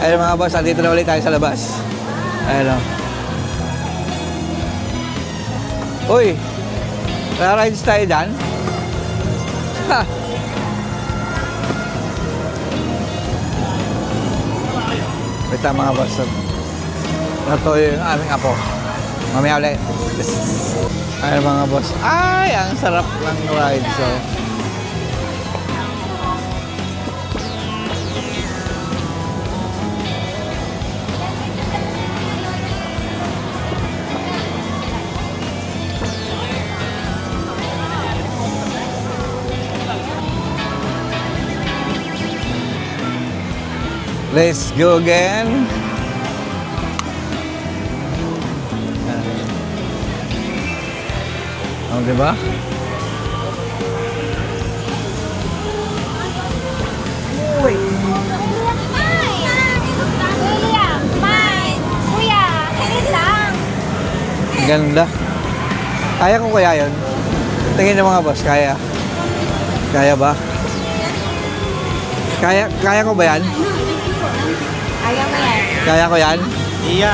Ayun mga boss, andito na ulit tayo sa labas. Ayun o. Uy! Nara-rides tayo dyan? Ha! Wait lang mga boss. Ito yung aming apo. Mamaya ulit. Ayun mga boss. Ay! Ang sarap ng ride. So, let's go again. Oh, diba? Uy! Kuya, kalit lang. Ganda. Kaya ko kaya yun? Tingin ng mga boss, kaya. Kaya ba? Kaya ko ba yan? Kaya mo yan. Kaya ko yan? Iya.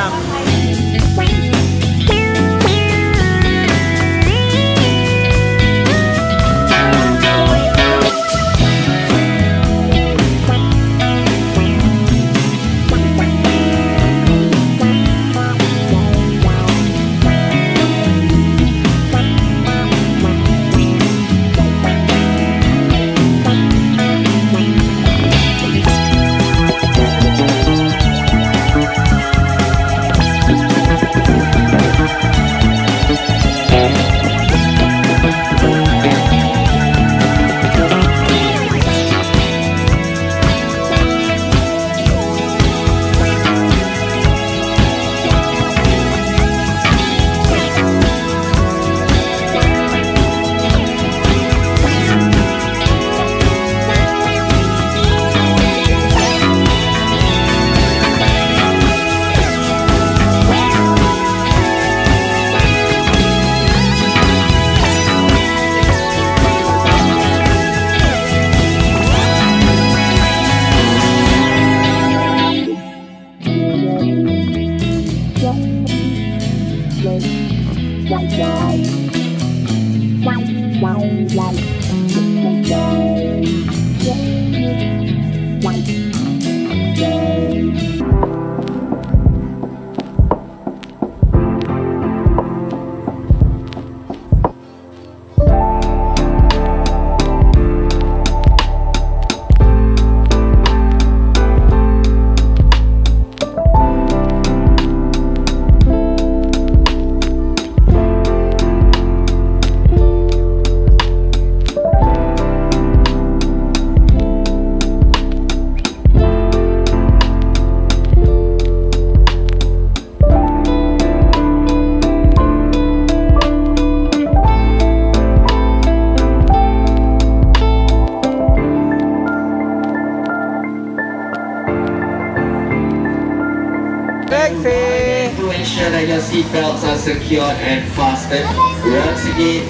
To ensure that your seatbelts are secured and fastened, once again,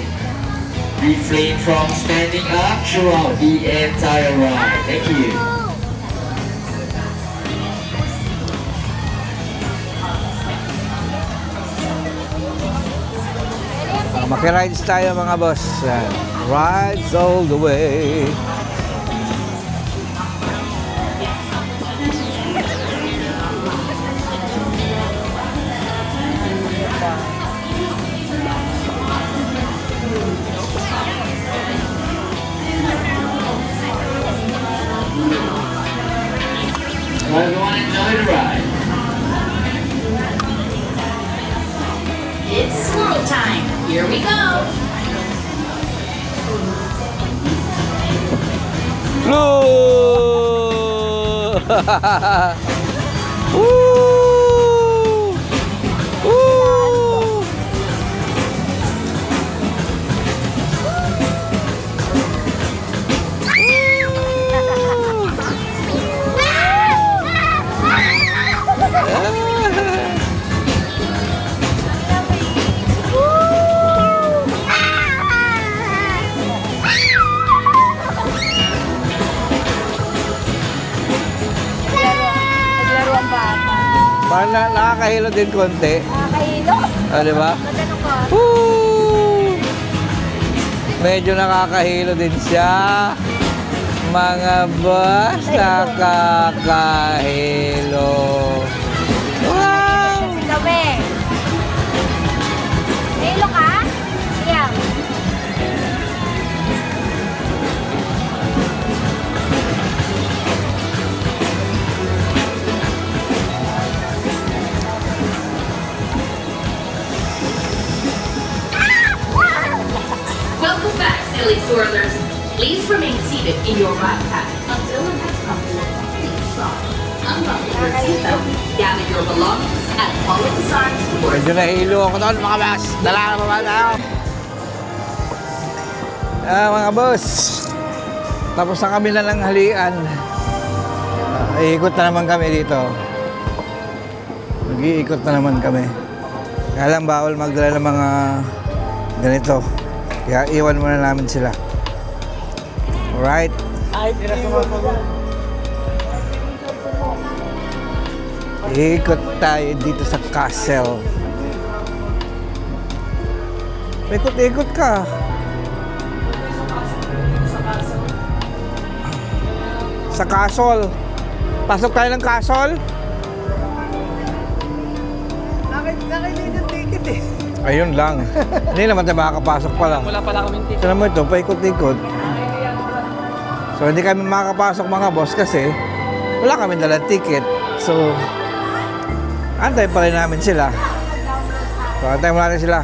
refrain from standing up throughout the entire ride. Thank you. Maki-rides tayo mga boss. Rides all the way. Everyone enjoy the ride. It's swirl time. Here we go. Woo! Woo! Parang nakakahilo din konti. Nakakahilo. Di ba? Magano ko. Woo! Medyo nakakahilo din siya. Mga boss, nakakahilo. Wow! Kami. Hilo ka? Ayan. Welcome back, silly swirlers. Please remain seated in your ride pack until the next couple. Please stop. Unbuckle your seatbelt, gather your belongings, and follow the signs towards Medyo nahilo ako doon mga boss. Dala na ba tayo? Mga boss. Tapos na kami na lang halian. Iikot na naman kami dito. Mag-iikot na naman kami. Kaya lang bawal magdala ng mga ganito. Kaya iwan muna namin sila. Alright? Iikot tayo dito sa castle. Ikot-ikot ka. Sa castle. Pasok tayo ng castle. Nakakita ng ticket eh. Ayun lang. Hindi naman tayo makakapasok pa lang. Wala pala kaming ticket. So naman ito, paikot-ikot. So hindi kami makakapasok mga boss kasi wala kami dalang ticket. So antay pa rin namin sila. So antay mo natin sila.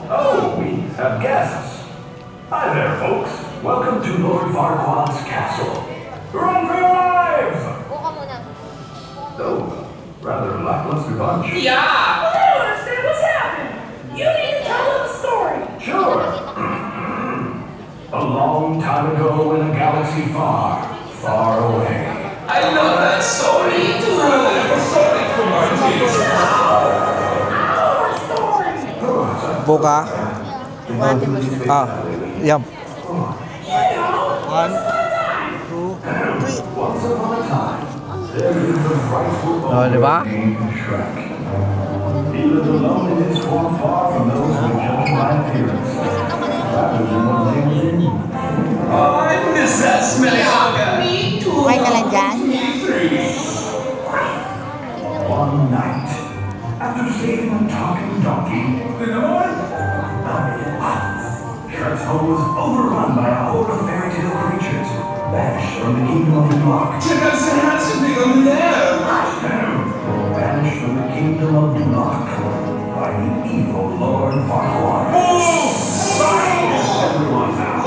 Oh, we have guests. Hi there, folks. Welcome to Lord Farquaad's castle. Run for your lives! Buka muna. Oh, rather lackluster bunch. Yeah! I don't understand what's happening. You need to tell them a story. Sure. A long time ago in a galaxy far, far away. I love that story. Too early for story for my kids. Buka. Yum. 1, 2, 3. Oh, di ba? Shrek. He lived alone in his form far from those who judge my appearance. Rather than what they were in. Oh, I miss that smelly hunger. Me too. Okay ka lang dyan? One night, after saving a talking donkey, Shrek's home was overrun by a horde of fairy tale creatures, banished from the kingdom of the block. Check out the handsome big on there. Banished from the kingdom of the block by the evil Lord Farquaad. Everyone now.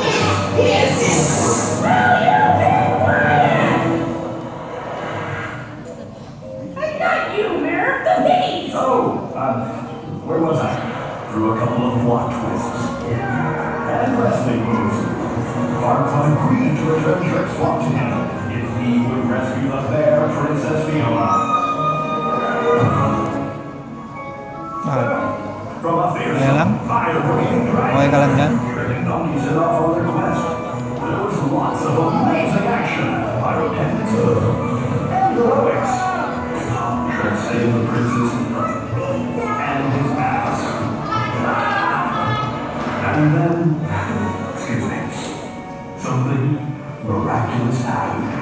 Oh, where was I? Through a couple of plot twists and wrestling moves. Farquaad agreed to return Shrek's swap to him if he would rescue the fair Princess Fiona. From a Ayan lang. fearsome, fire-breathing Okay ka lang dyan? dragon, Shrek and Donkey set off on their quest. There was lots of amazing action, pyrotechnics, and heroics. Shrek saved the princess and his ass. And then, excuse me, something miraculous happened.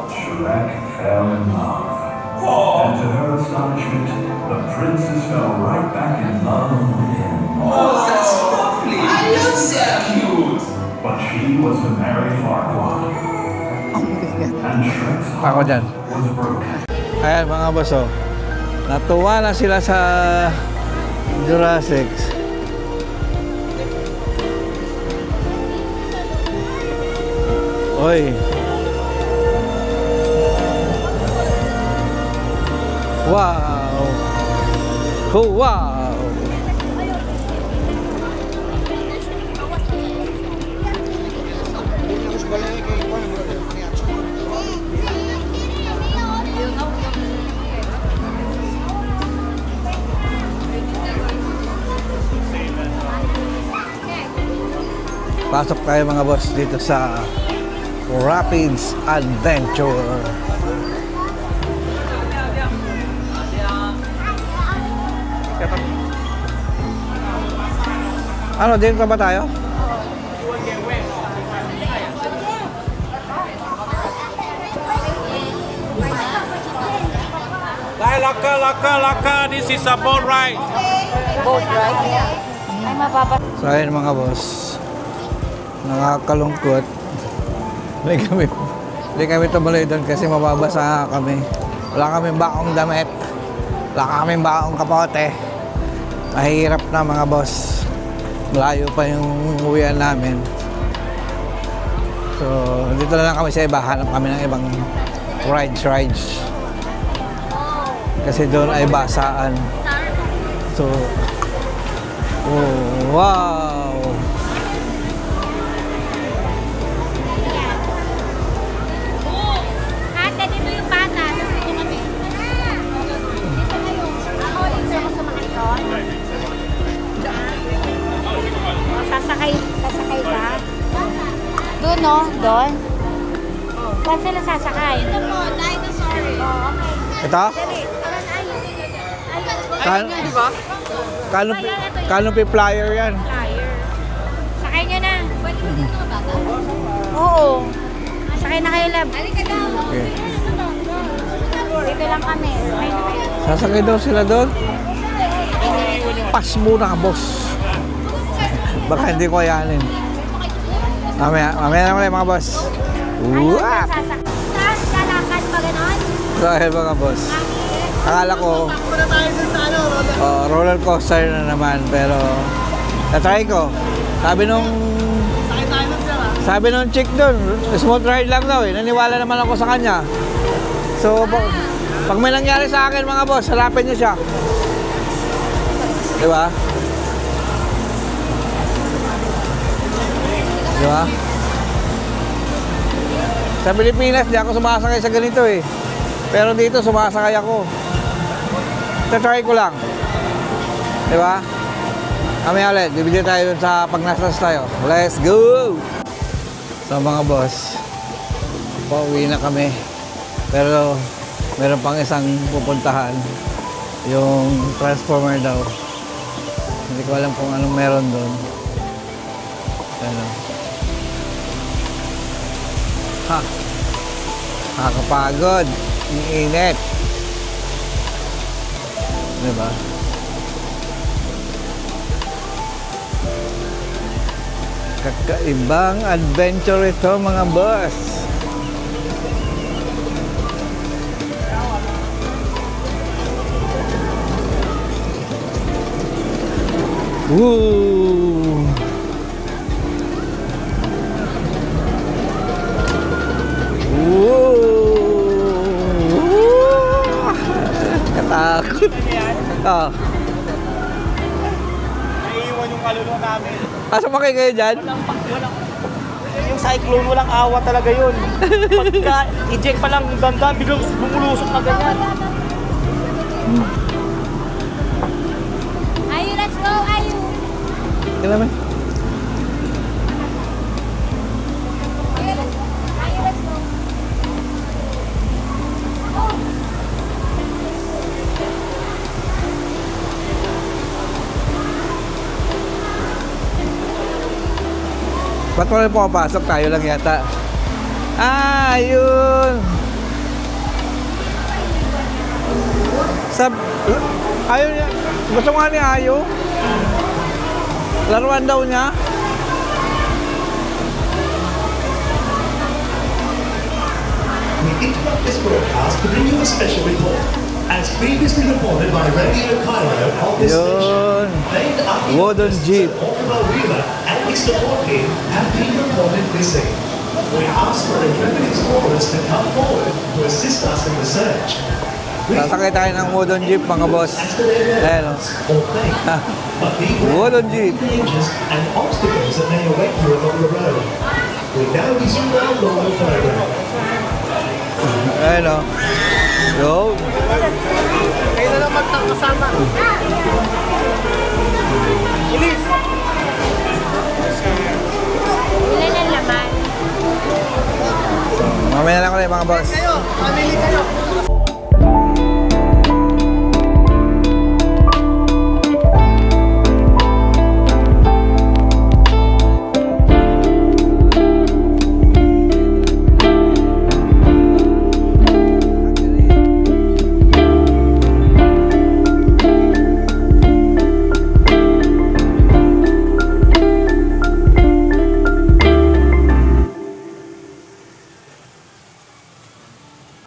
Shrek fell in love. And to her astonishment, the princess fell right back in love with him. Oh, that's lovely. I love that cute. But she was to marry Farquaad. And Shrek's Ako heart dyan. was broken. Ayan mga boss, oh. Natuwa na sila sa Jurassic. Oy. Wow. Oh, wow. Pasok tayo mga boss dito sa Rapids Adventure. Ano, dito ba tayo? Laka, this is a boat ride. Boat ride. Ay, mababa. So ayun mga boss, nakakalungkot. Hindi kami tumuloy doon kasi mababasa kami. Wala kaming baong damit. Wala kaming baong kapote. Mahirap na mga boss. Malayo pa yung uwian namin. So dito na lang kami sa iba. Hanap kami ng ibang rides. Kasi doon ay basaan. So, oh, wow! Ate, dito yung bata. Dito kami. Dito na yung... Ako, dito ako sumakay doon. Sasakay ka? Doon, no? Doon? Saan sila sasakay? Ito mo, dinosaur. Oh, okay. Ito? Dali. Kano flyer yan? Flyer. Sakay nyo na. Pwede mo dito bata? Oo. Sakay na kayo, lab. Halika daw. Okay. Dito lang kami. Sakay na kayo. Sasakay daw sila doon? Pas muna ka, boss. Baka hindi ko ayanin. Mamaya na ulit mga boss. Ano Uwak! sasakay? Saan lalakad pa ganon? So ayun mga boss. Akala ko, roller coaster na naman, pero natry ko. Sabi nung chick doon, smooth ride lang daw eh. Naniwala naman ako sa kanya. So, pag may nangyari sa akin mga boss, harapin niyo siya. Diba? Diba? Sa Pilipinas, di ako sumasakay sa ganito eh. Pero dito, sumasakay ako. Try ko lang. Diba? Kami ulit, bibili tayo dun sa Pagnasas tayo. Let's go! So mga boss, pauwi na kami. Pero meron pang isang pupuntahan. Yung transformer daw. Hindi ko alam kung anong meron doon. Ano? Ha! Nakakapagod. Ang init. Diba? Kakaibang adventure ito mga boss. Woo! Katakot. Oh. Naiiwan yung kaluluwa namin. Sumakay kayo dyan? Yung cyclone, walang awa talaga yun. Pagka eject pa lang ganda, biglang bumulusok na ganyan. Ayu, let's go, Ayu. Kailan Ayu, let's go. Ba't wala pumapasok? Tayo lang yata. Ah, ayun. Ayaw niya. Gusto nga niya ayaw. Laruan daw niya. We interrupt this broadcast to bring you a special report. As previously reported by Radio Cairo of this station, named after Wooden Jeep. Oliver Wheeler and Mr. Orkin have been reported missing. We ask for remembered explorers to come forward to assist us in the search. Sasakay tayo ng wooden jeep mga boss. Ayan o. Or fate. But beware Wooden Jeep. of dangers and obstacles that may await you along the road. We now resume our normal program. Ayan o. Yo. Kayo na lang magkakasama. Ilis! Ilan ang laman? Mamaya lang ulit mga boss. Kayo, family kayo.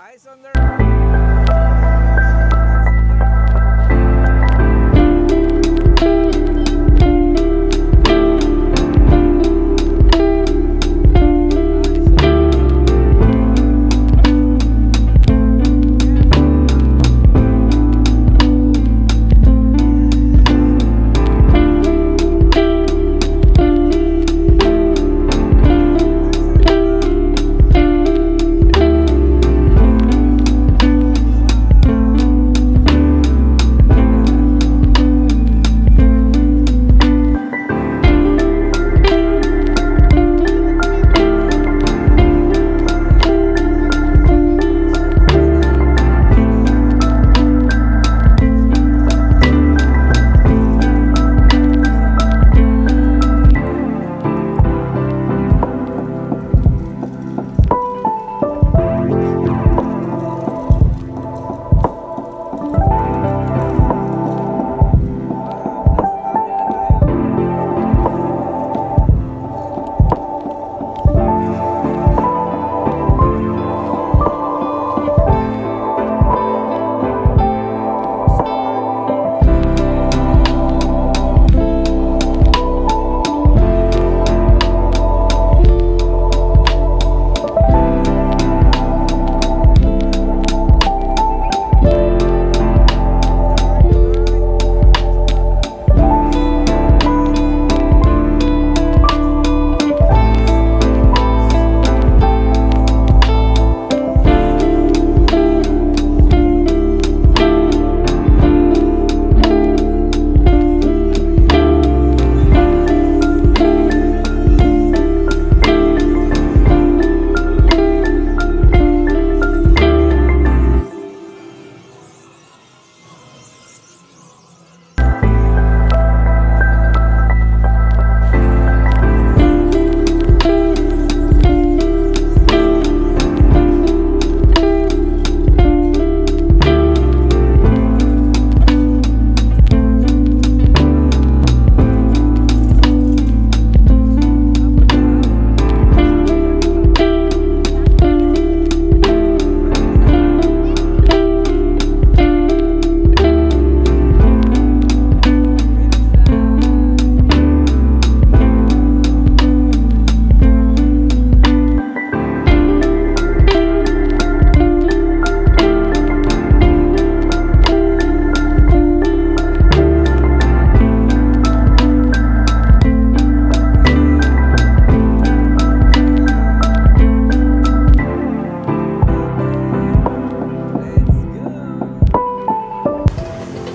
Eyes on the...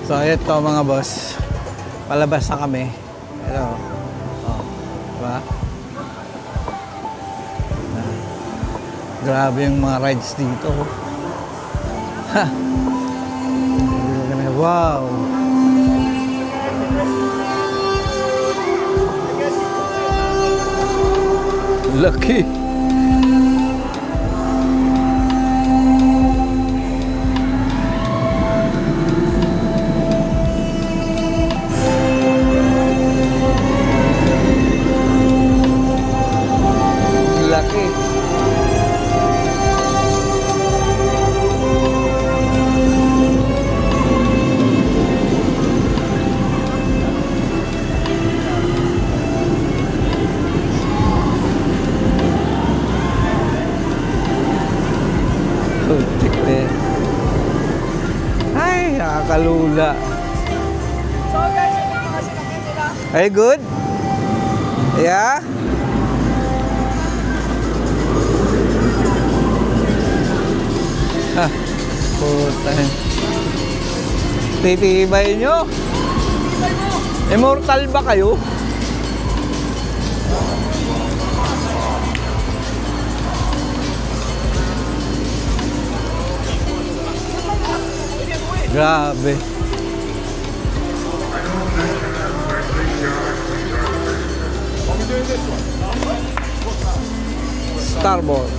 So ito mga boss, palabas na kami. Ito. Oh, diba? Grabe yung mga rides dito. Ha! Wow! Lucky! Lucky! Ay, nakakalula. So guys, ito mga sinakyan nila. Are you good? Yeah? Ha, puta. Titibay nyo? Immortal ba kayo? Grabe. Starboard.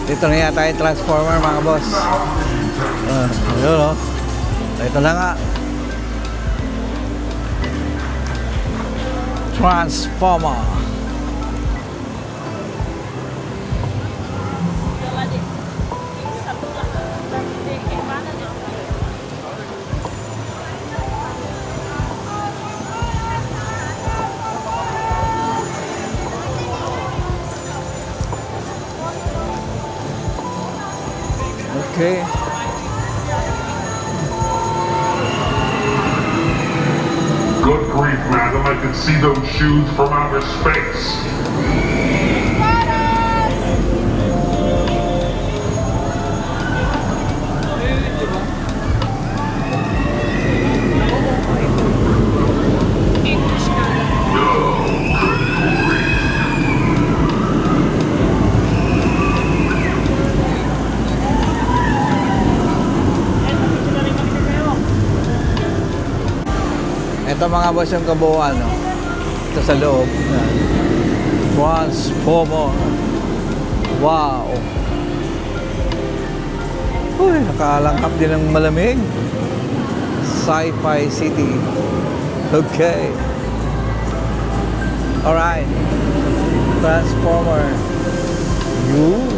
Dito na yata yung transformer mga boss. Ayun o. Ito na nga. Transformer. Okay. Good grief, madam, I can see those shoes from outer space. Ito mga boss yung kabuuan, no? Ito sa loob. Transformer. Wow. Uy, nakalangkap din ng malamig. Sci-Fi City. Okay. Alright. Transformer. Yun.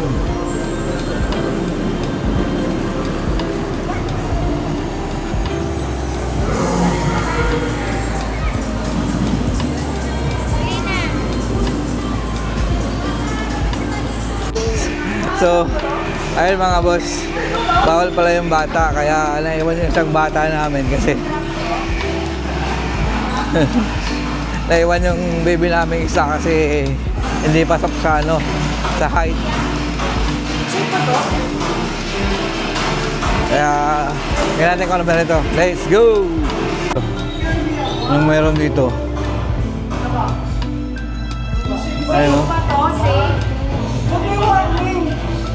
So, ayun mga boss, bawal pala yung bata, kaya naiwan yung isang bata namin kasi naiwan yung baby namin isa kasi hindi pasok sa ano, sa height. Kaya, tingnan natin kung ano ba nito. Let's go! Anong meron dito? Ayun o.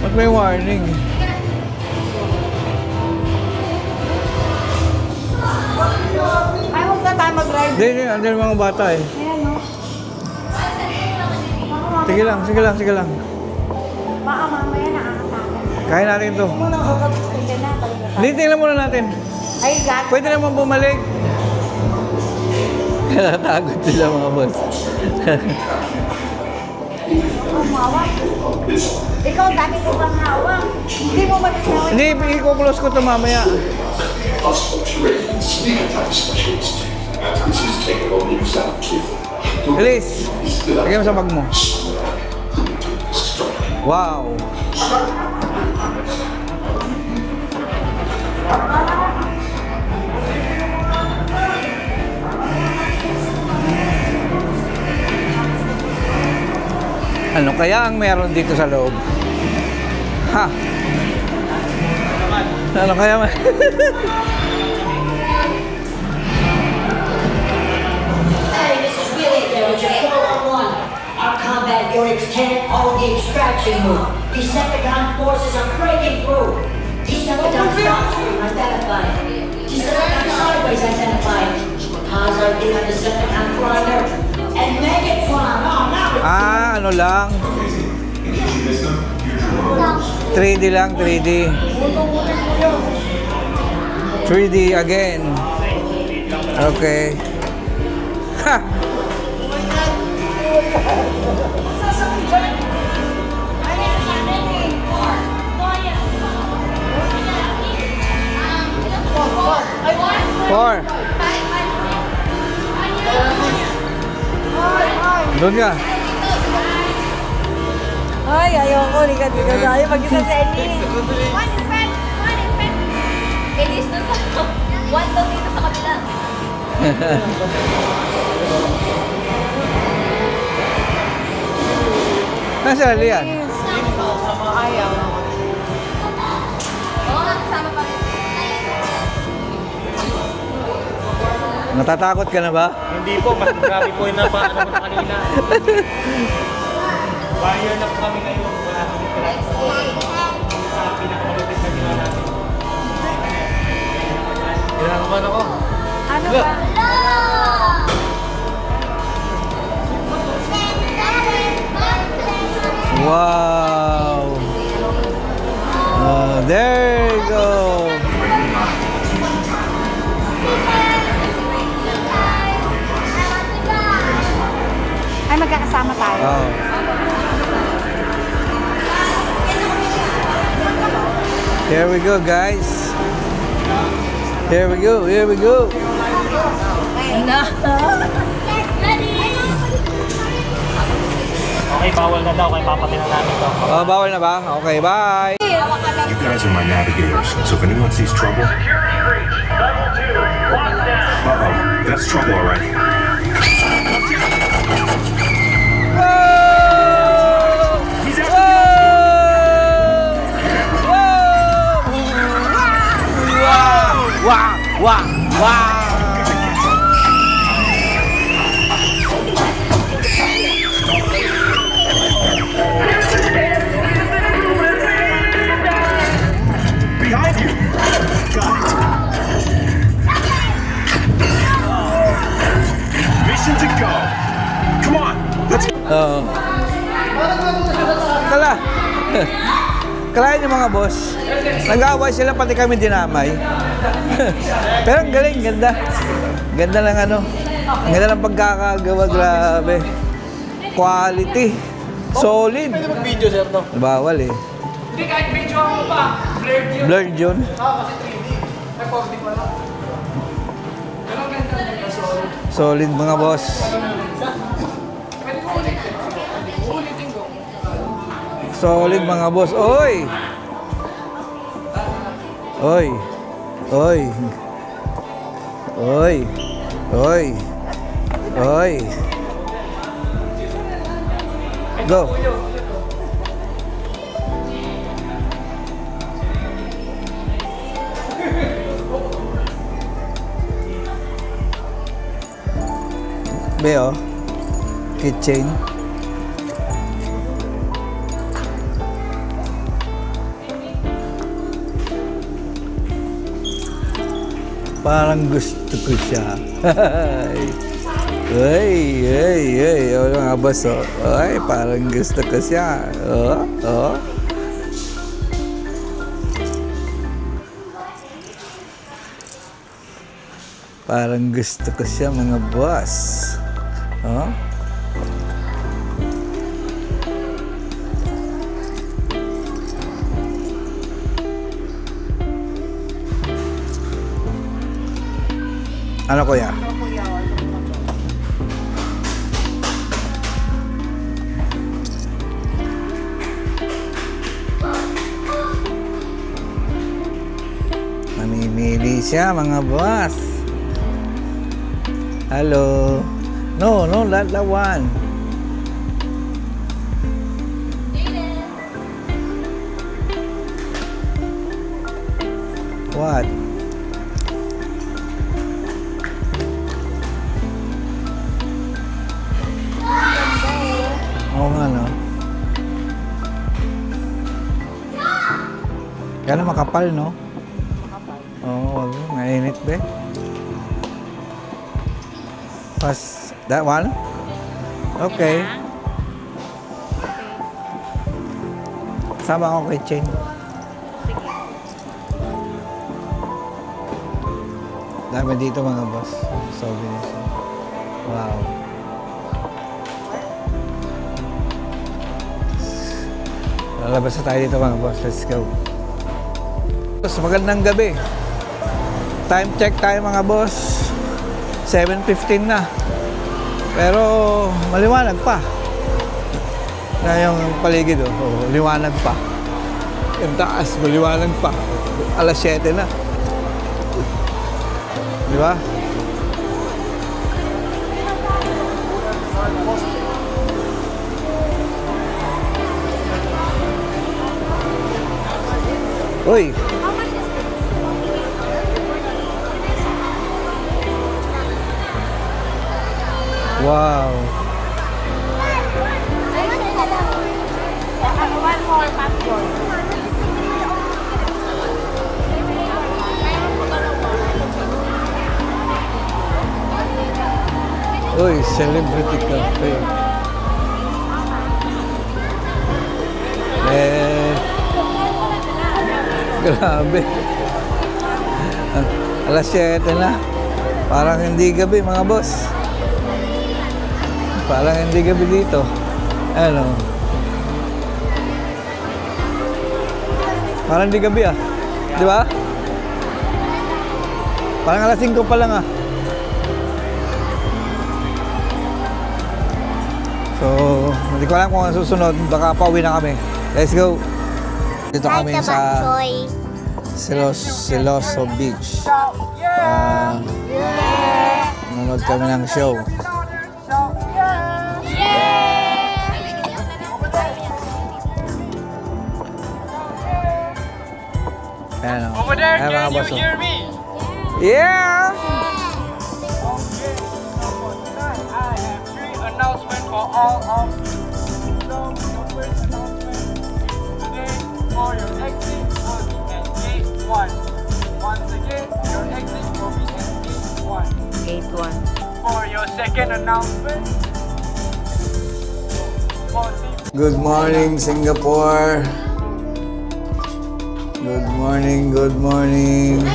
Ba't may warning? Ay, huwag na tayo mag-ride. Hindi, andyan yung mga bata eh. Ayan, no? Sige lang. Baka mamaya nakakatakot. Kaya natin to. Muna ako kapag na, palimutan. Hindi, tingnan muna natin. Ay, God. Pwede naman bumalik. Natatakot sila mga boss. Umawak. Ikaw, dami ko bang hawak. Hindi mo mag-isawa. Hindi, i-close ko to mamaya. Bilis! Lagay mo sa bag mo. Wow! Ano kaya ang meron dito sa loob? Ha? Ano kaya man? Hey, this is Willie there with your 411. Our combat units can't hold the extraction move. Decepticon forces are breaking through. Decepticon stops identified. Decepticon sideways identified. Hazard on Decepticon grinder. And Megatron. Oh, now it's... Ah, ano lang? 3D lang, 3D. 3D again. Okay. Ha! Four. Doon ka. Ay, ayoko. Liga dito tayo. Mag-isa sa Ellie. One in front. Elise na to. One daw dito sa kabila. Nasa Lian? Ayaw. Oo, kasama pa rin. Natatakot ka na ba? Hindi po, mas grabe po yung napaano ko na kanina. Buyer na po kami ngayon. Wala kami pala. Sa pinakamalupit na ginawa natin. Kinakabahan ako. Ano ba? Wow! There you go! magkakasama tayo. Oh. Here we go, guys. Here we go, here we go. Okay, bawal na daw. Kaya papatin na namin to. Oh, bawal na ba? Okay, bye. You guys are my navigators, so if anyone sees trouble... Uh-oh, that's trouble already. Wow! Wow! Wow! Behind you! Got it. Mission to go. Come on, let's go. Kala. Kalahin yung mga boss. Nag-aaway sila, pati kami dinamay. Pero ang galing, ganda. Ganda ng ano. Ang ganda ng pagkakagawa, grabe. Quality. Solid. Pwede mag-video, sir, no? Bawal eh. Hindi, kahit video mo pa. Blurred yun. Blurred yun. Kasi 3D. May 4D pa lang. Pero ang ganda nila, sorry. Solid mga boss. Pwede ko ulitin. Ulitin ko. Solid mga boss. Oy! Oy! Oy! Oy! Oy! Oy! Go! Beo, kitchen. Parang gusto ko siya. Ay, ay, ay. O mga boss, oh. Ay, parang gusto ko siya. Oh, oh. Parang gusto ko siya, mga boss. Oh. Ano kuya? Mamimili siya, mga boss. Hello. No, no, not that one. What? Oo nga, no? Kaya na makapal, no? Oo, mainit ba? Pas, that one? Okay. Sama ako kay Chen. Dami dito mga boss. Souvenirs. Wow. Lalabas na tayo dito mga boss. Let's go. Boss, magandang gabi. Time check tayo mga boss. 7:15 na. Pero maliwanag pa. Na yung paligid, oh, liwanag pa. Yung taas, maliwanag pa. Alas 7 na. Di ba? Uy! Wow! One more popcorn. Uy, Celebrity Cafe. Grabe. Alas 7 na. Parang hindi gabi mga boss. Parang hindi gabi dito. Ano? Parang hindi gabi ah. Di ba? Parang alas 5 pa lang ah. So, hindi ko alam kung ano susunod. Baka pauwi na kami. Let's go. Dito kami sa Siloso Beach. Nanonood kami ng show. Ayan o. Ayan mga boss o. Yeah! Announcement for all of you. So, your first announcement today for your exit will be at gate 1. Once again, your exit will be at gate 1. Gate 1. For your second announcement, Good morning, Singapore. Good morning, good morning. Good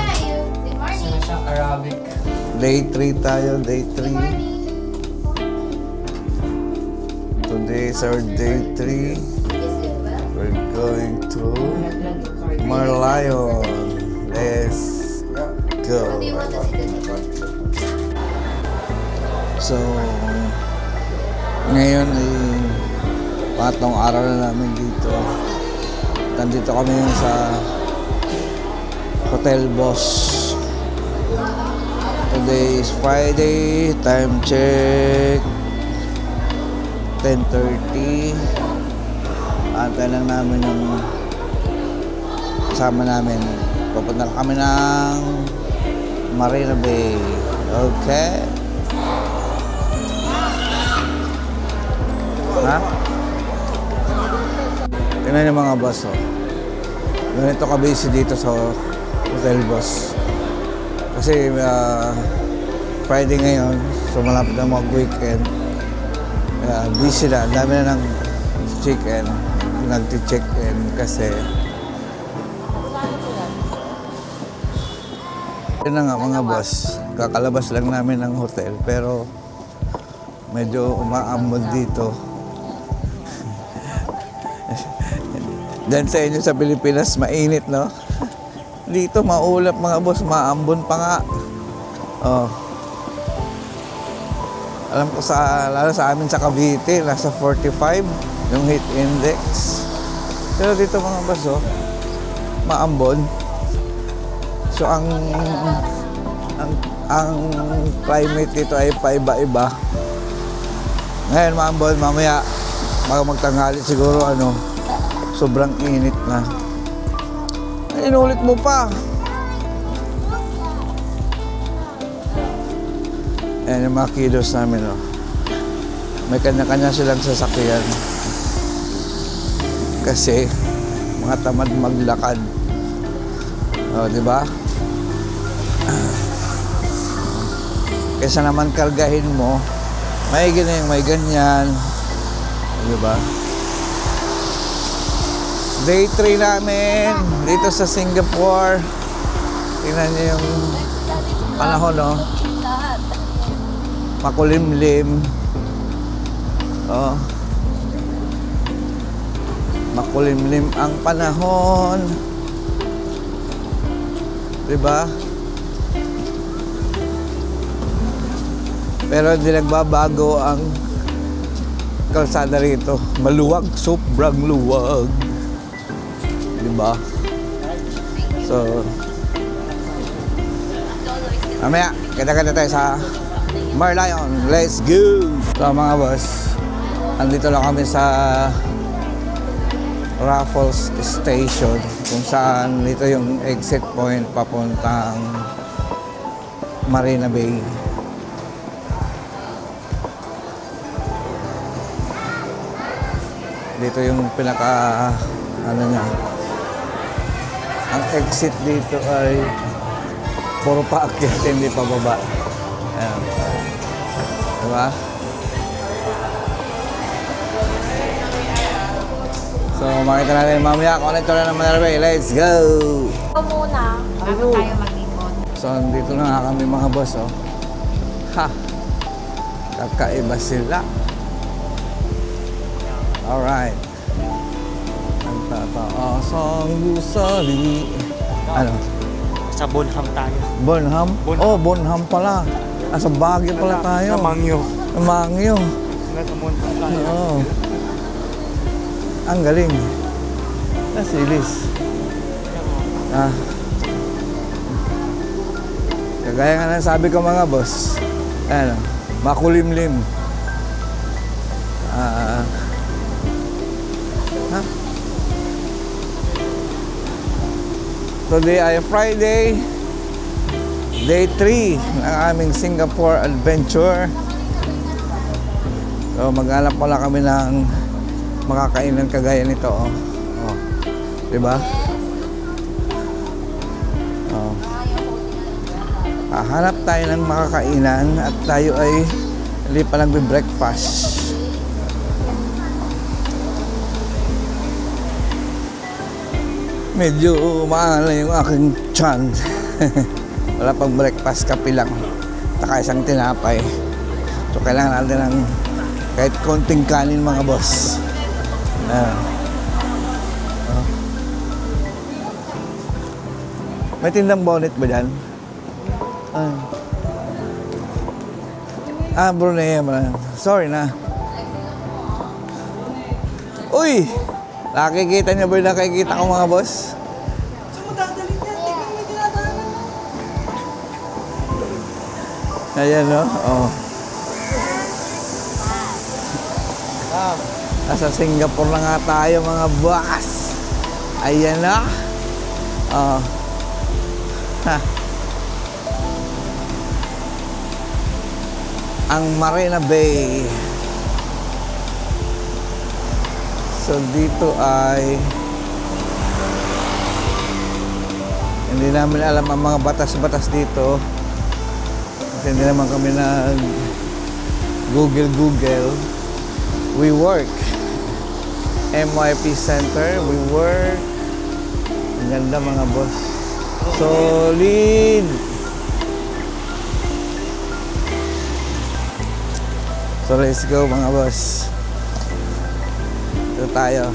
morning. Day 3 tayo, day 3. Today is our day 3. We're going to Merlion. Let's go. So, ngayon ay patong araw na namin dito. Nandito kami sa Hotel Boss. Today is Friday. Time check 10:30. Antay lang namin yung kasama namin. Pupunta kami ng Marina Bay. Okay. Ha? Tingnan niyo mga boss, oh. Ganito ka-busy dito sa Hotel Boss. Kasi Friday ngayon, so malapit na mag-weekend. Busy na, dami na ng check-in. Nag-check-in kasi yun na nga mga boss, kakalabas lang namin ng hotel pero medyo umaambon dito. Diyan sa inyo sa Pilipinas, mainit, no? Dito, maulap mga boss, maambon pa nga. Oh. Alam ko lalo sa amin sa Cavite, nasa 45 yung heat index. Pero dito mga boss, oh, maambon. So, ang climate dito ay paiba-iba. Ngayon, maambon, mamaya, magtanghali siguro, sobrang init na. Inulit mo pa. Ayan yung mga kiddos namin, oh. May kanya-kanya silang sasakyan. Kasi, mga tamad maglakad. O, di ba? Kaysa naman kargahin mo, may ganyan, may ganyan. Di ba? Day 3 namin dito sa Singapore. Tingnan niyo yung panahon, no? Makulimlim. Oh. Makulimlim ang panahon. Diba? Pero hindi nagbabago ang kalsada rito. Maluwag, sobrang luwag. Diba? So, mamaya, kita-kita tayo sa Merlion. Let's go! So mga boss, andito lang kami sa Raffles Station kung saan dito yung exit point papuntang Marina Bay. Dito yung pinaka niya. Ang exit dito ay puro paakyat, hindi pa baba. Ayan. Diba? So, makita natin mamaya kung ano ito na ng Marina Bay. Let's go! Ito muna, bago tayo mag-ipon. So, dito na nga kami mga boss, oh. Ha! Kakaiba sila. Alright. Ang tataas ang gusali. Ano? Sa Bonham tayo. Bonham? Oh, Bonham pala. Sa Baguio pala tayo. Sa Mangyo. Sa Mangyo. Nasa Bonham tayo. Oo. Ang galing. Nasilis. Ah. Kagaya nga ng sabi ko mga boss. Ano, makulimlim. Ha? Today ay Friday, day 3 ng aming Singapore adventure. So maghanap pala kami ng makakainan kagaya nito. Oh. Oh. Diba? Oh. Hanap tayo ng makakainan at tayo ay hindi pa nagbe-breakfast. Medyo maala yung aking tiyan. Wala pang breakfast, kape lang. Taka isang tinapay. So kailangan natin ng kahit konting kanin mga boss. May tindang bonnet ba dyan? Brunei. Sorry na. Uy! Nakikita niyo ba yung nakikita ko mga boss? Ayan no? Oh. Nasa Singapore na nga tayo mga boss. Ayan na. Oh. Ha. Ang Marina Bay. So dito ay hindi namin alam ang mga batas-batas dito kasi hindi naman kami nag Google. We work MYP Center, we work. Ang ganda mga boss, solid. So let's go mga boss. Ito tayo.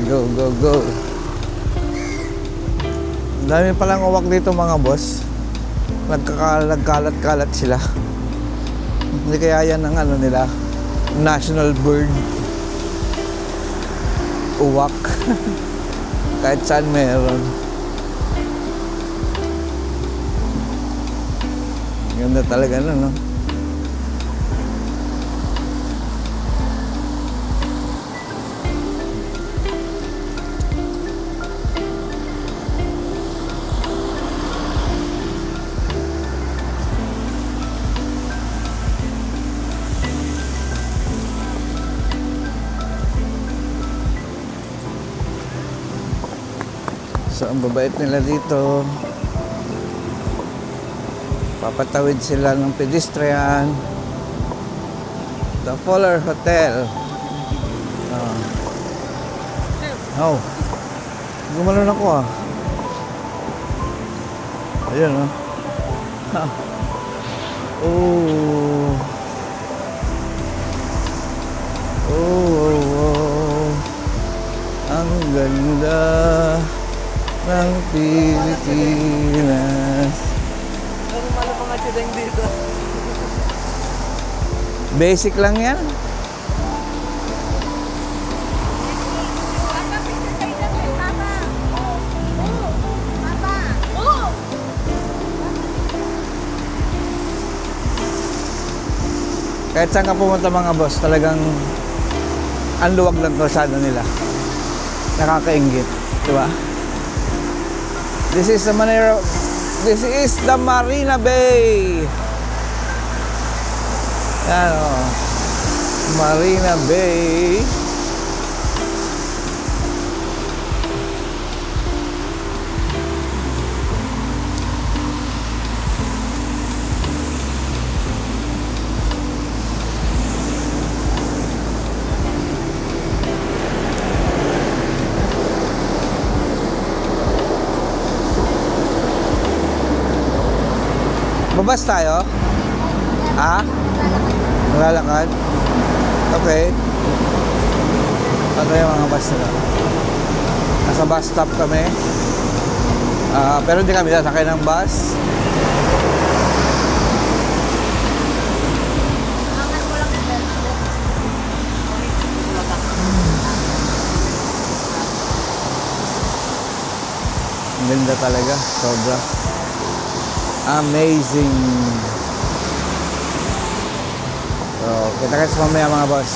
Go, go, go. Ang dami palang uwak dito mga boss. Nagkalat-kalat sila. Hindi kaya yan ang ano nila, national bird. Uwak. Kahit saan meron. Ganda talaga no, no? So ang babait nila dito, papatawid sila ng pedestrian. The Fuller Hotel. Oh, gumalon ako ah. Ayun oh. Oh. Ang ganda ng Pilipinas. Ano pala mga tiyadang dito? Basic lang yan. Kahit saan ka pumunta mga boss, talagang ang luwag ng kalsada nila. Nakakainggit, di ba? This is the Marina Bay. Yan o. Marina Bay. Babas tayo? Ha? Maglalakad. Okay. Ano yung mga bus nila? Nasa bus stop kami. Pero hindi kami sasakay ng bus. Ang ganda talaga. Sobra. Amazing. So, kita-kits mamaya mga boss.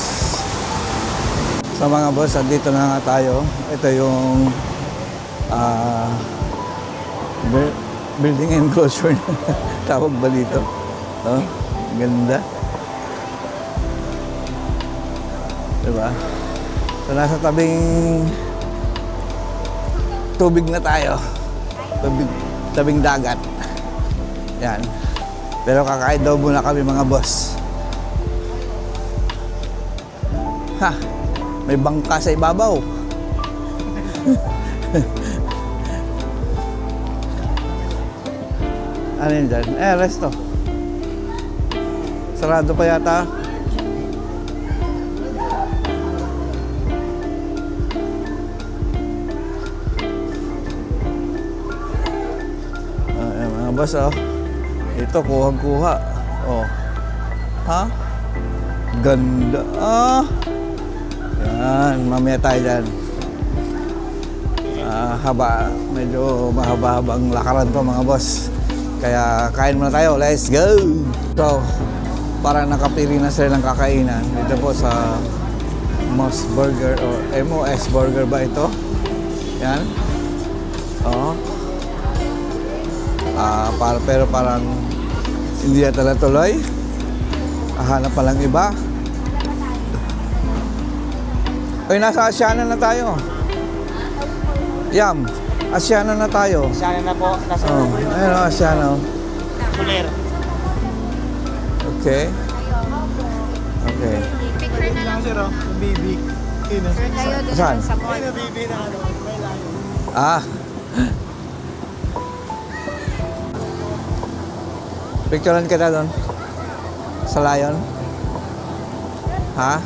So mga boss, andito na nga tayo. Ito yung building enclosure. Tawag ba dito? Oh, ganda. Diba? So nasa tubig na tayo. Tabing dagat. Yan. Pero kakain daw muna kami mga boss. Ha! May bangka sa ibabaw. Ano yun dyan? Resto. Sarado pa yata. Mga boss, oh. Ito, kuha-kuha. Oh. Ha? Ganda. Yan, mamaya tayo dyan. Medyo mahaba-habang lakaran to mga boss. Kaya kain muna tayo. Let's go! So, parang nakapili na sila ng kakainan. Dito po sa Moss Burger o MOS Burger ba ito? Yan. Oo. Pero parang hindi na talaga tuloy. Hanap pa lang iba. Ay, nasa Asiana na tayo. Yam, Asiana na tayo. Sana na po. Nasa Ayun, Asiana. Kuler. Okay. Okay. Picture na lang. Sir, baby. Picture kayo doon Saan? sa mall. Baby na ano, may layo. Picturean kita doon. Sa Lion. Ha?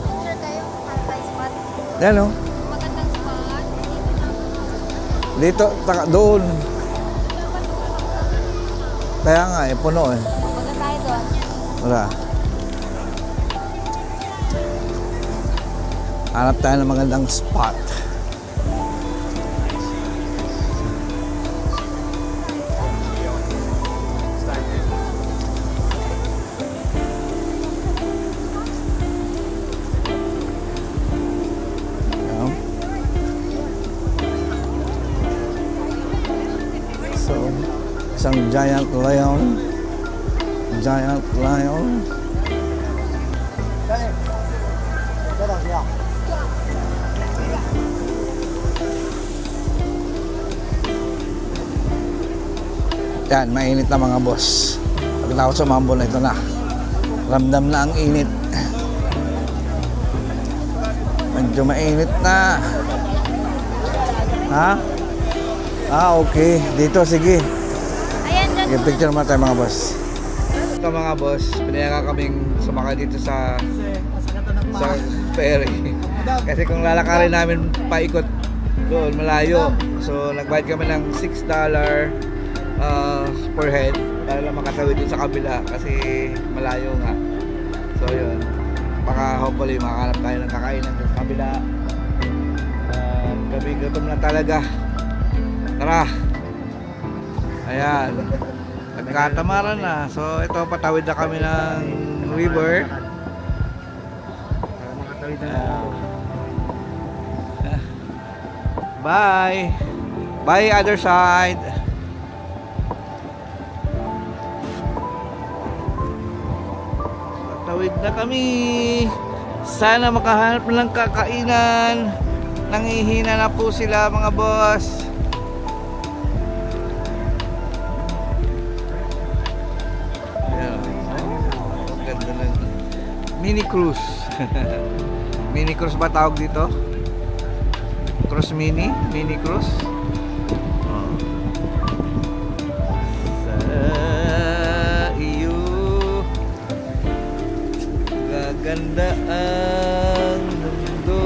Picture kayo. Hantay spot. Yan o. Magandang spot. Dito, doon. Kaya nga puno eh. Punta tayo doon. Wala. Hanap tayo ng magandang spot. Ayan. So, isang giant lion. Giant lion. Yan, mainit na mga boss. Pagkatapos sumambol na ito na. Ramdam na ang init. Medyo mainit na. Ha? Okay. Dito, sige. Ayan doon. Sige, picture muna tayo mga boss. Ito mga boss, pinayagan kaming sumakay dito sa ferry. Kasi kung lalakarin namin paikot doon, malayo. So, nagbayad kami ng $6 per head para lang makatawid dun sa kabila kasi malayo nga. So yun, baka hopefully makahanap tayo ng kakainan dun sa kabila. Gabi gutom na talaga. Tara. Ayan, nagkatamaran na. So ito, patawid na kami ng river. Bye. Bye other side. Tawid na kami. Sana makahanap ng kakainan. Nangihina na po sila mga boss. Ayan. Ganda ng mini cruise. Mini cruise ba tawag dito? Cruise mini? Mini cruise? Oh. Sa iyo gaganda ang mundo.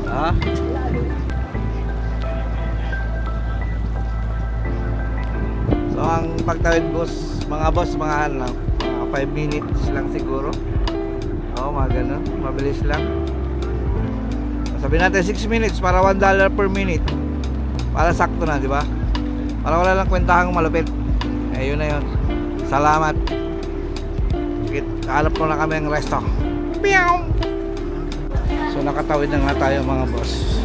Ah? So ang pagtawid mga boss, mga 5 minutes lang siguro. Oo, mga ganun, mabilis lang. Sabihin natin 6 minutes para $1 per minute. Para sakto na, di ba? Para wala lang kwentahang malupit. Yun na yun. Salamat. Hanap mo na kami ng resto. Meow! So nakatawid na nga tayo mga boss.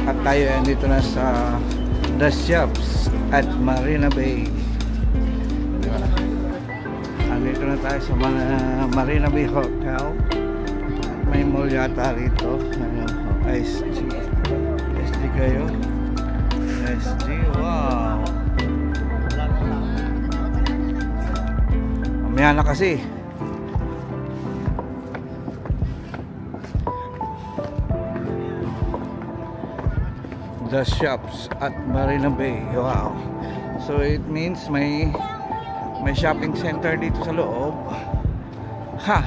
At tayo ay dito na sa The Shops at Marina Bay. Diba? Andito na tayo sa Marina Bay Hotel. At may mall yata rito. SG. SG kayo. SG, wow. Mamaya na kasi. The Shops at Marina Bay. Wow. So it means may shopping center dito sa loob. Ha.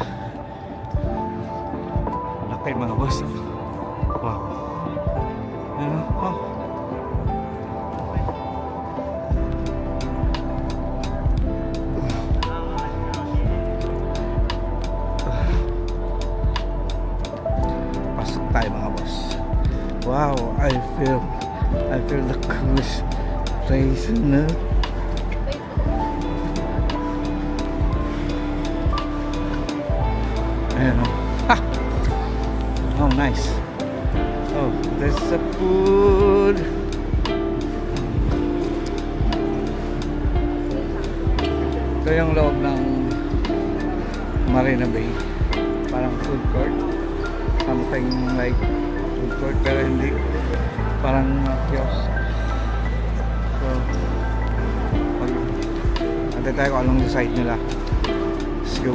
Laki mga boss. Wow. Ano? Oh. Pasok tayo mga boss. Wow, I feel the cruise place na. Ayan o. Ha! Oh, nice. Oh, there's the food. Ito yung loob ng Marina Bay. Parang food court. Something like food court pero hindi, parang kiosk. So antay tayo kung anong decide nila. Let's go.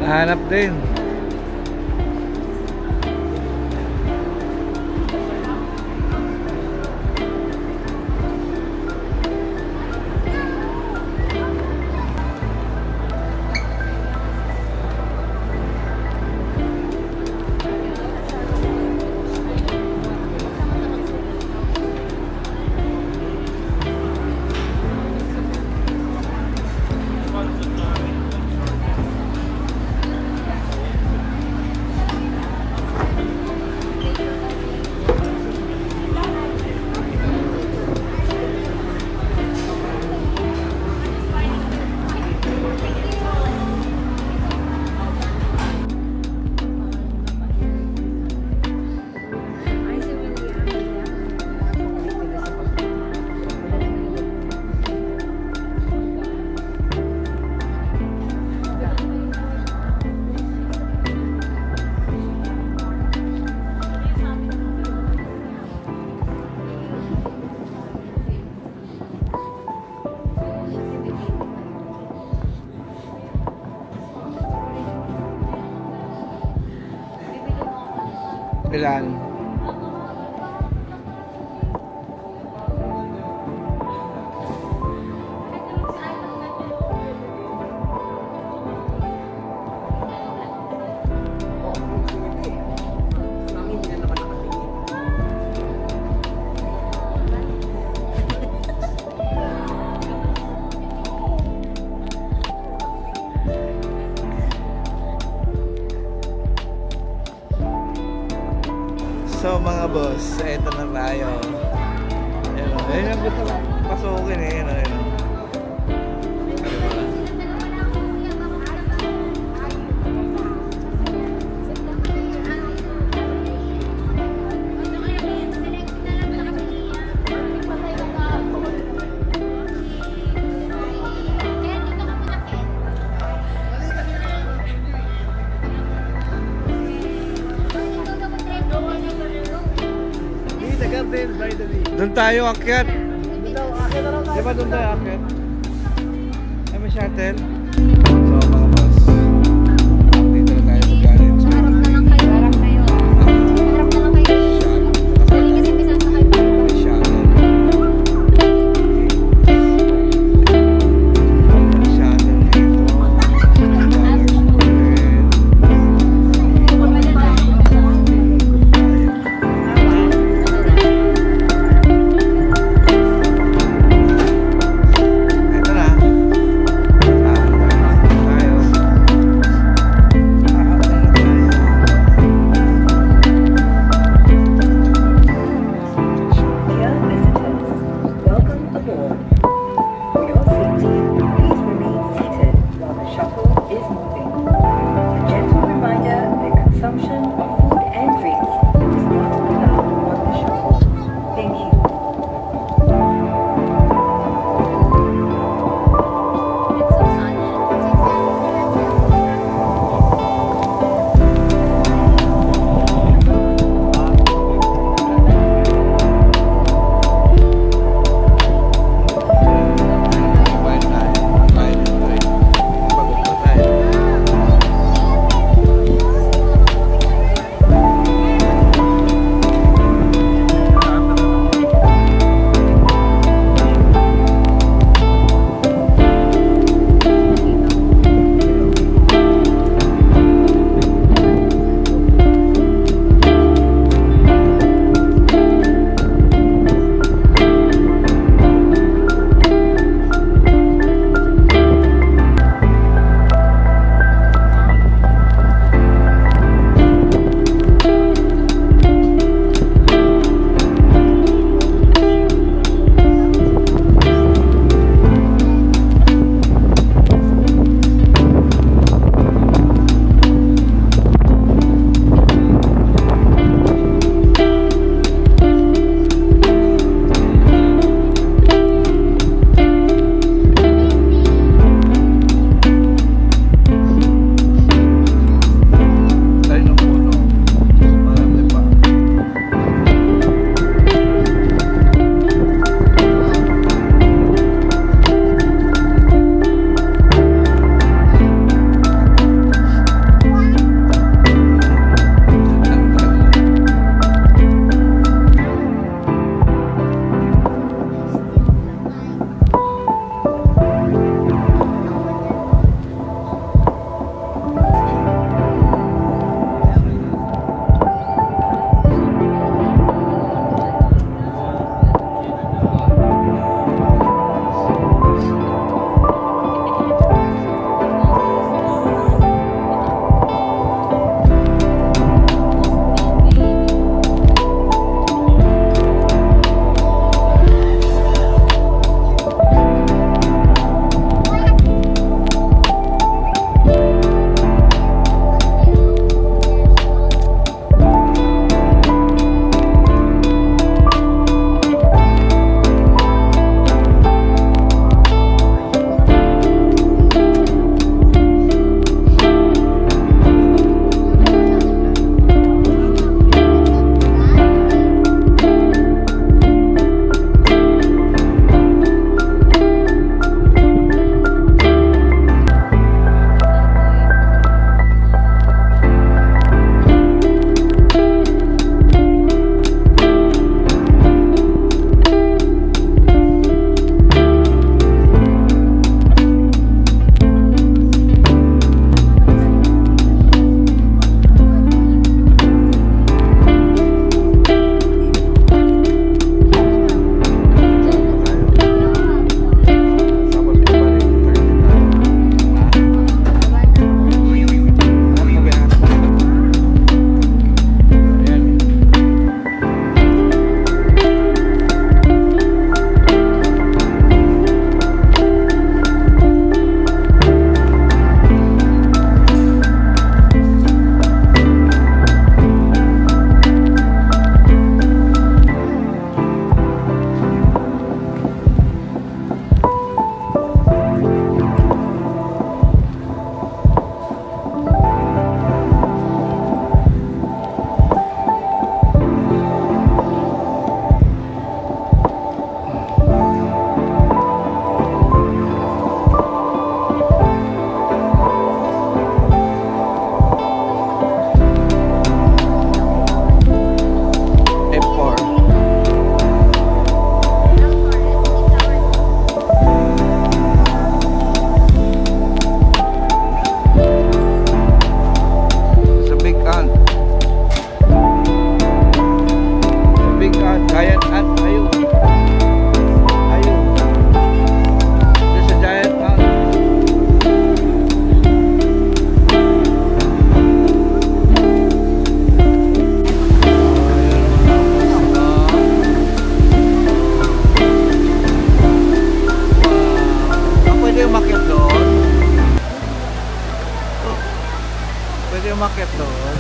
Hanap din. Ilan? So mga boss, eto na tayo. Ayun ang gusto ko pasukin eh. Ayun. Doon tayo akyat. Di ba doon tayo akyat? Ay may shuttle. So mga boss, dito na tayo magkanin. Harap na lang kayo. Harap kayo. Harap na lang kayo. Hindi kasi may sasakay pa. May shuttle. May shuttle dito. Ito na. Tayo. umakyat doon.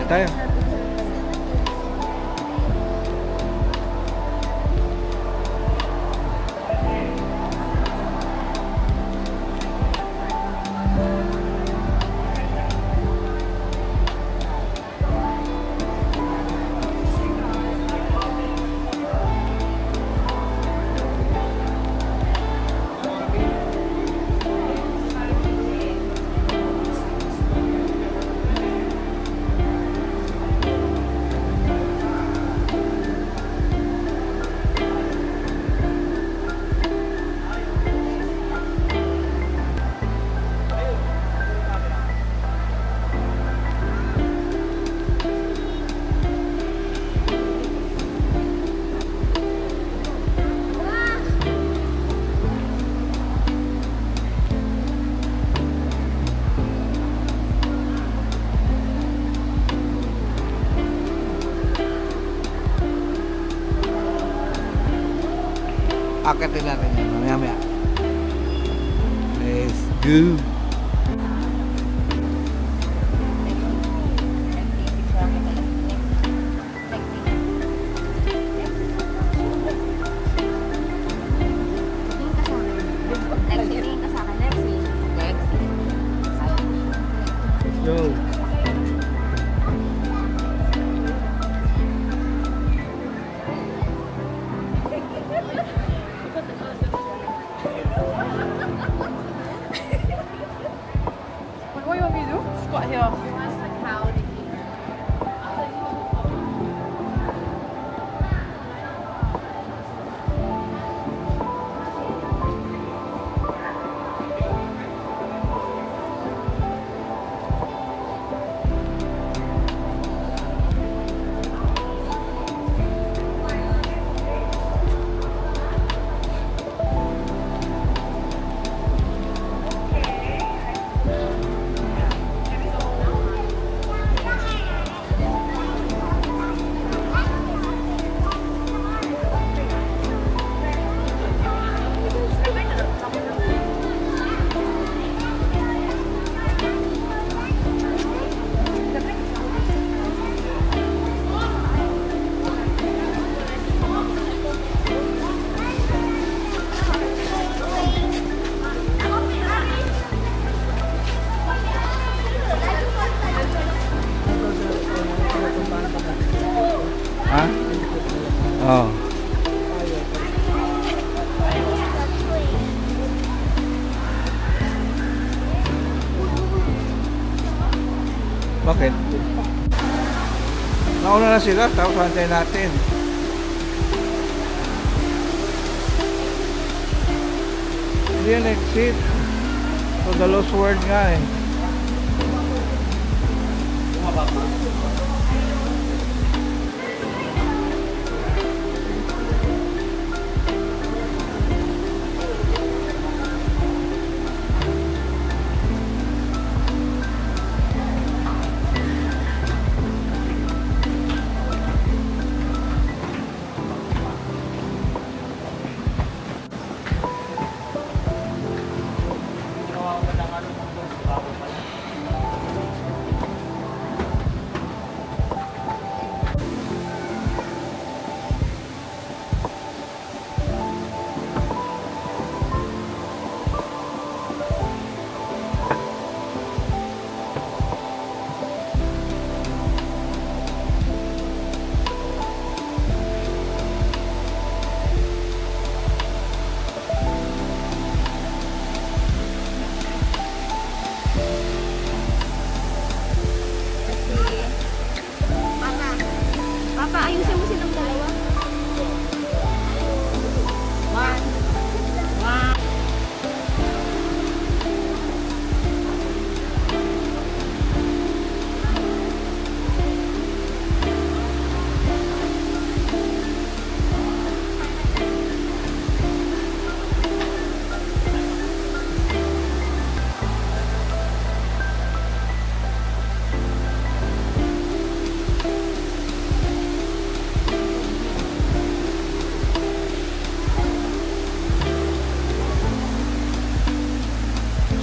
Tayo. Akitin natin yan, mamaya-maya. Let's go! Go! What do you want me to do? Squat here. Ha? Oh. Bakit? Nauna na sila, tapos antayin natin. Hindi yan exit. So the lost word nga eh.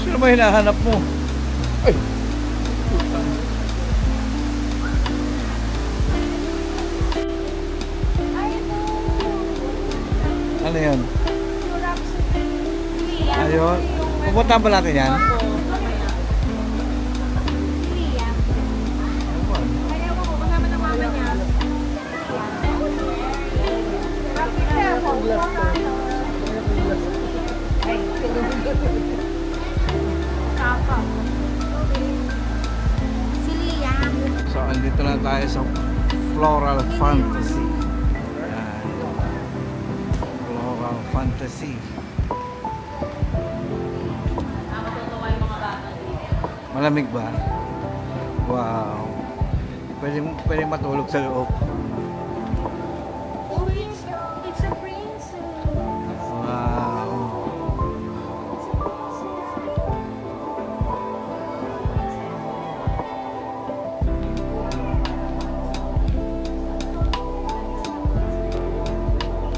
Sino ba hinahanap mo? Ay! Ano yan? Ayun. Pupuntahan ba natin yan? So, andito na tayo sa Floral Fantasy. Ayan. Floral Fantasy. Malamig ba? Wow. Pwede matulog sa loob. Oh, it's a prince. Wow.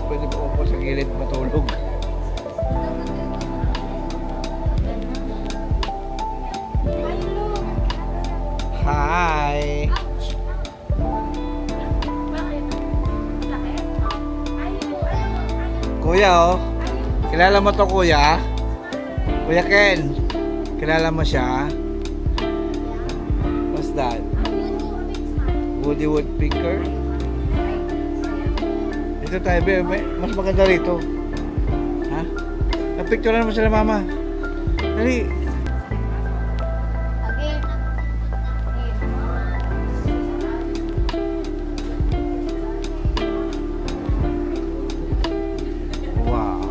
Pwede ba upo sa gilid matulog? Hi! Kuya, oh. Kilala mo to, kuya? Kuya Ken. Kilala mo siya? What's that? Woody Woodpecker? Dito tayo, be. Mas maganda rito. Ha? Napicturean mo sila, mama. Dali. Wow.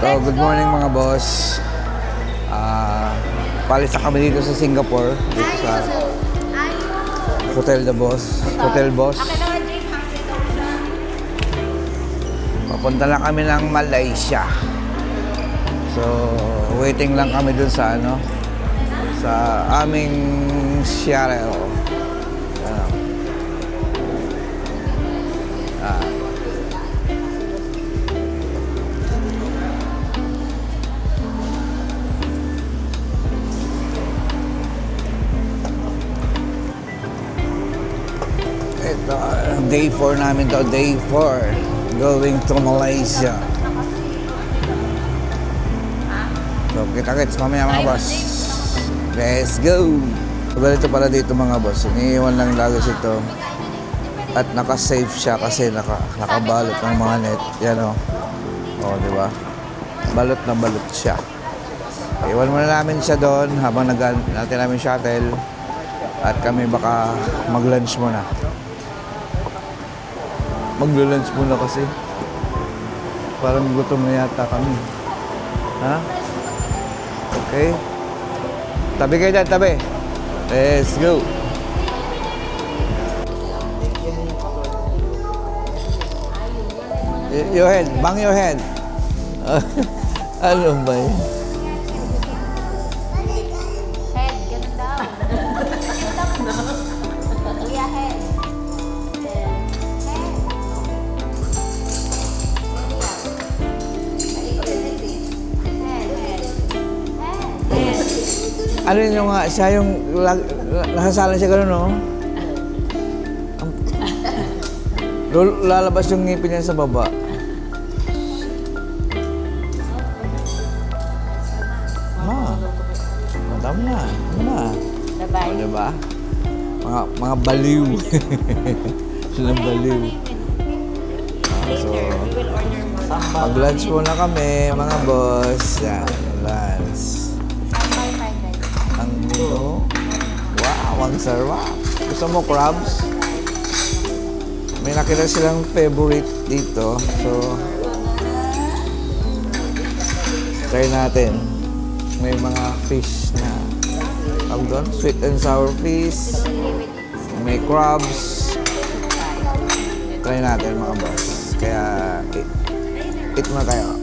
So, good morning mga boss. Palis na kami dito sa Singapore. Dito sa Hotel Boss. Papunta lang kami ng Malaysia. So, waiting lang kami dun sa sa aming Seattle. Ito, day 4 namin to, day 4. Going to Malaysia. So, kita-kits mamaya mga boss. Let's go! Ganito pala dito mga boss. Iniiwan lang lagos ito. At naka-safe siya kasi nakabalot ng mga net. Yan o. O, di ba? Balot na balot siya. Iwan muna namin siya doon habang natin namin shuttle. At kami baka mag-lunch muna. Mag-lunch muna kasi. Parang gutom na yata kami. Ha? Okay? Tabi kayo dyan, tabi. Let's go. Your head. Bang your head. Ano ba yun? Head, ganun daw. Kuya, head. Ano yun yung siya yung nasasalan siya gano'n, no? Lalabas yung ngipin niya sa baba. Tama na. O, diba? Mga baliw. Silang baliw. So, mag-lunch muna kami, mga boss. Yan, lunch. Ang nino. Wow, ang sarap. Gusto mo crabs? May nakita silang favorite dito. So, try natin. May mga fish na tawag doon, sweet and sour fish. May crabs. Try natin mga boss. Kaya, eat na tayo.